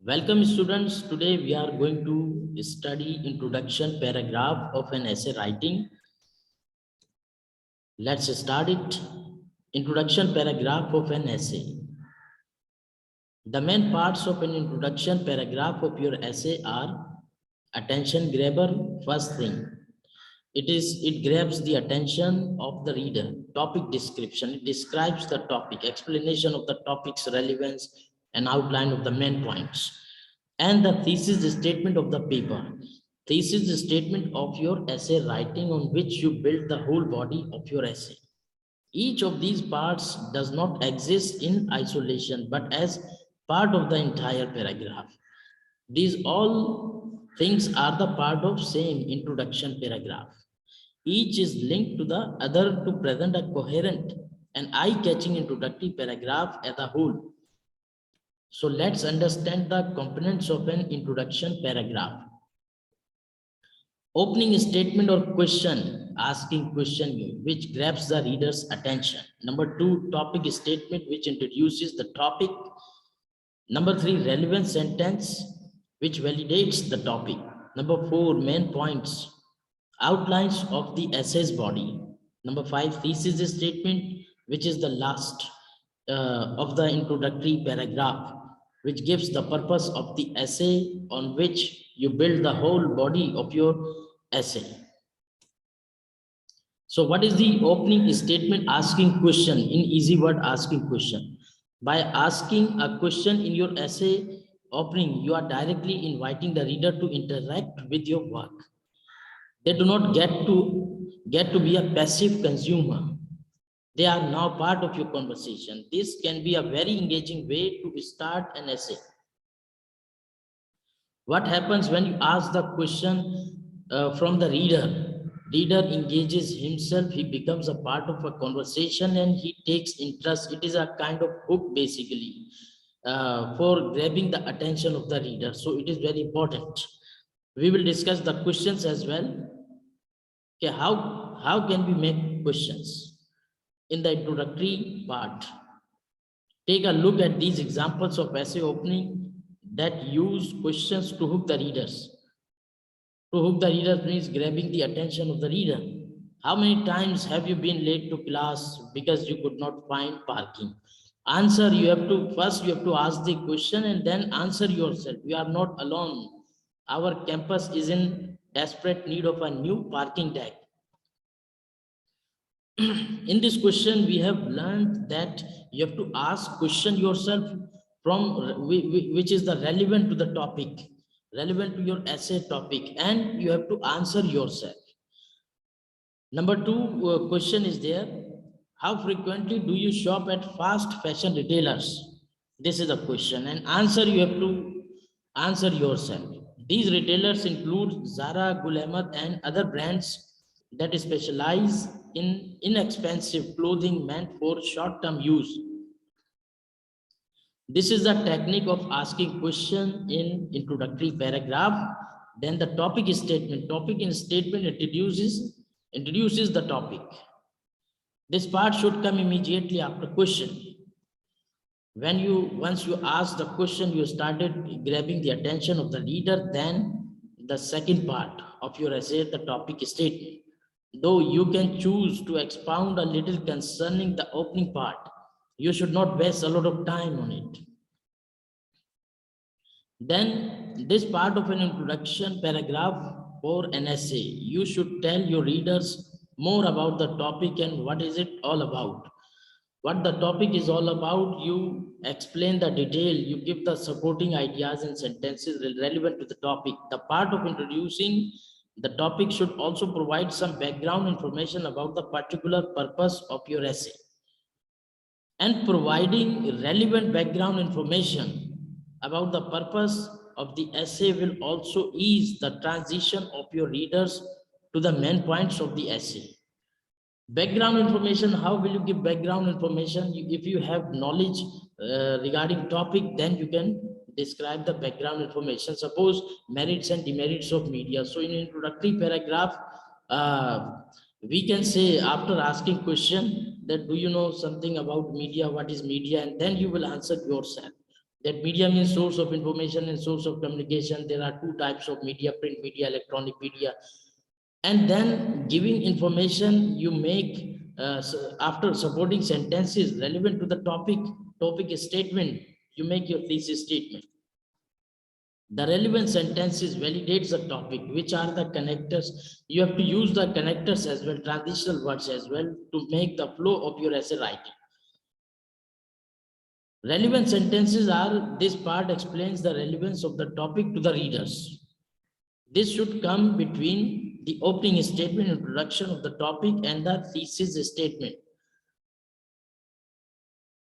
Welcome students. Today we are going to study introduction paragraph of an essay writing. Let's start it. Introduction paragraph of an essay. The main parts of an introduction paragraph of your essay are attention grabber. First thing, it grabs the attention of the reader. Topic description. It describes the topic, explanation of the topic's relevance, and outline of the main points. And the thesis statement of the paper. Thesis is statement of your essay writing on which you build the whole body of your essay. Each of these parts does not exist in isolation, but as part of the entire paragraph. These all things are the part of same introduction paragraph. Each is linked to the other to present a coherent and eye-catching introductory paragraph as a whole. So let's understand the components of an introduction paragraph. Opening statement or question, asking question which grabs the reader's attention. Number 2, topic statement which introduces the topic. Number 3, relevant sentence which validates the topic. Number 4, main points, outlines of the essay's body. Number 5, thesis statement, which is the last of the introductory paragraph, which gives the purpose of the essay on which you build the whole body of your essay. So what is the opening statement? Asking question, in easy word, asking question. By asking a question in your essay opening, you are directly inviting the reader to interact with your work. They do not get to be a passive consumer. They are now part of your conversation. This can be a very engaging way to start an essay. What happens when you ask the question from the reader? Reader engages himself, he becomes a part of a conversation and he takes interest. It is a kind of hook basically for grabbing the attention of the reader. So it is very important. We will discuss the questions as well. Okay, how can we make questions? In the introductory part, take a look at these examples of essay opening that use questions to hook the readers. To hook the reader means grabbing the attention of the reader. How many times have you been late to class because you could not find parking? Answer, you have to ask the question and then answer yourself. You are not alone. Our campus is in desperate need of a new parking deck. In this question, we have learned that you have to ask question yourself from which is the relevant to the topic, relevant to your essay topic, and you have to answer yourself. Number 2 question is there. How frequently do you shop at fast fashion retailers? This is a question, and answer you have to answer yourself. These retailers include Zara, Gulamat, and other brands that specialize in inexpensive clothing meant for short-term use. This is the technique of asking question in introductory paragraph. Then the topic statement. Topic in statement introduces the topic. This part should come immediately after question. Once you ask the question, you started grabbing the attention of the reader, then the second part of your essay, the topic statement. Though you can choose to expound a little concerning the opening part, you should not waste a lot of time on it. Then this part of an introduction paragraph for an essay, you should tell your readers more about the topic and what is it all about. What the topic is all about, you explain the detail, you give the supporting ideas and sentences relevant to the topic. The part of introducing the topic should also provide some background information about the particular purpose of your essay. And providing relevant background information about the purpose of the essay will also ease the transition of your readers to the main points of the essay. Background information, how will you give background information? If you have knowledge regarding topic, then you can describe the background information. Suppose merits and demerits of media. So in introductory paragraph, we can say after asking question that do you know something about media, what is media, and then you will answer yourself. That media means source of information and source of communication. There are two types of media: print media, electronic media. And then giving information, you make after supporting sentences relevant to the topic statement, you make your thesis statement. The relevant sentences validates the topic, which are the connectors. You have to use the connectors as well, transitional words as well, to make the flow of your essay writing. Relevant sentences are, this part explains the relevance of the topic to the readers. This should come between the opening statement, introduction of the topic, and the thesis statement.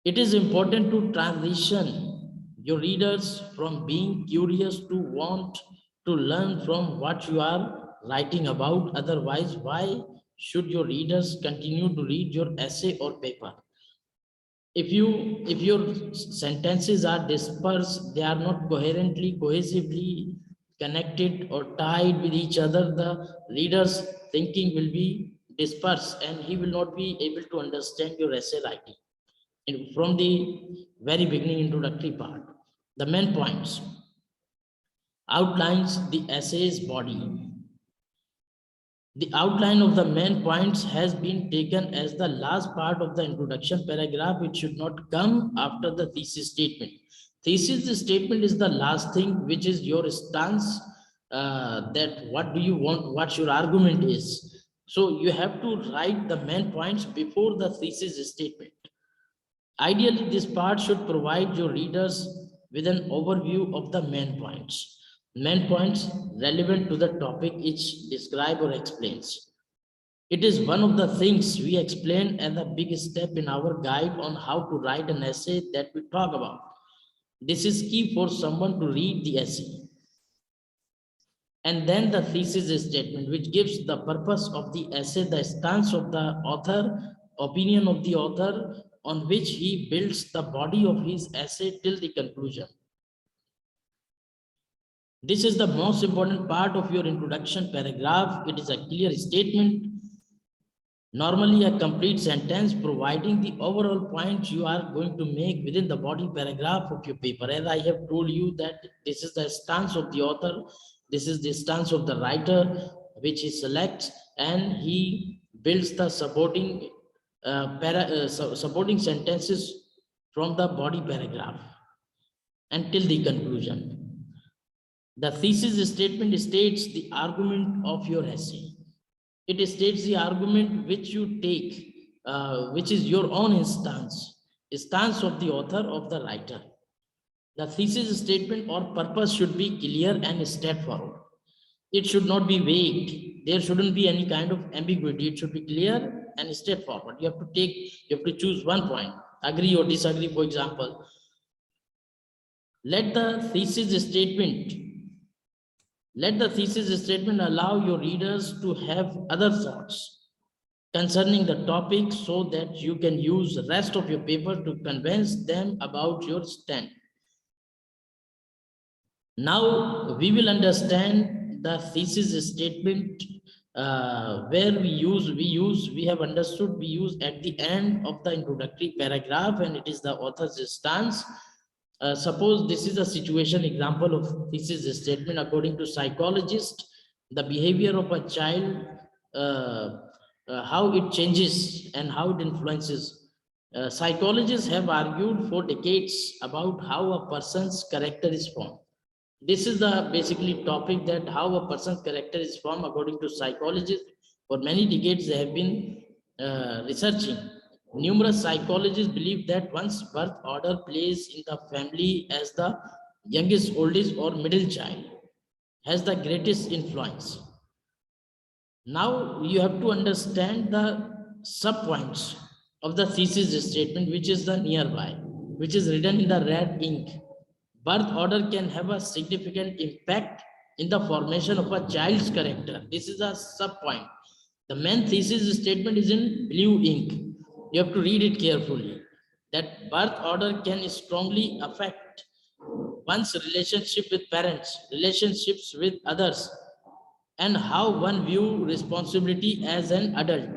It is important to transition your readers from being curious to want to learn from what you are writing about. Otherwise, why should your readers continue to read your essay or paper? If your sentences are dispersed, they are not cohesively connected or tied with each other, the reader's thinking will be dispersed and he will not be able to understand your essay writing. And from the very beginning, introductory part, the main points outlines the essay's body. The outline of the main points has been taken as the last part of the introduction paragraph. It should not come after the thesis statement. Thesis statement is the last thing, which is your stance, that what do you want, what your argument is. So you have to write the main points before the thesis statement. Ideally, this part should provide your readers with an overview of the main points. Main points relevant to the topic each describe or explains. It is one of the things we explain as a big step in our guide on how to write an essay that we talk about. This is key for someone to read the essay. And then the thesis statement, which gives the purpose of the essay, the stance of the author, opinion of the author, on which he builds the body of his essay till the conclusion. This is the most important part of your introduction paragraph. It is a clear statement, normally a complete sentence, providing the overall points you are going to make within the body paragraph of your paper. As I have told you that this is the stance of the author, this is the stance of the writer, which he selects, and he builds the supporting supporting sentences from the body paragraph until the conclusion. The thesis statement states the argument of your essay. It states the argument which you take, which is your own stance of the author, of the writer. The thesis statement or purpose should be clear and straightforward. It should not be vague. There shouldn't be any kind of ambiguity. It should be clear and straightforward. You have to choose one point, agree or disagree, for example. Let the thesis statement allow your readers to have other thoughts concerning the topic so that you can use the rest of your paper to convince them about your stand. Now we will understand the thesis statement, where we have understood we use at the end of the introductory paragraph, and it is the author's stance. Suppose this is a situation example of thesis statement. According to psychologists, the behavior of a child, how it changes and how it influences. Psychologists have argued for decades about how a person's character is formed. This is the basically topic, that how a person's character is formed according to psychologists. For many decades, they have been researching. Numerous psychologists believe that one's birth order plays in the family as the youngest, oldest, or middle child has the greatest influence. Now you have to understand the subpoints of the thesis statement, which is the nearby, which is written in the red ink. Birth order can have a significant impact in the formation of a child's character. This is a subpoint. The main thesis statement is in blue ink. You have to read it carefully. That birth order can strongly affect one's relationship with parents, relationships with others, and how one view responsibility as an adult.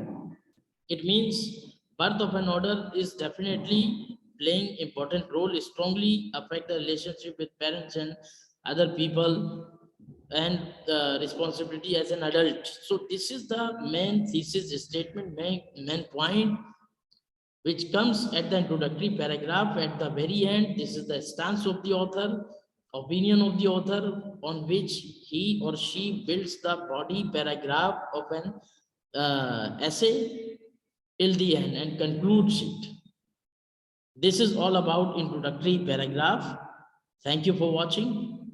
It means birth of an order is definitely playing important role, strongly affect the relationship with parents and other people, and the responsibility as an adult. So this is the main thesis statement, main point, which comes at the introductory paragraph at the very end. This is the stance of the author, opinion of the author, on which he or she builds the body paragraph of an essay till the end and concludes it. This is all about introductory paragraph. Thank you for watching.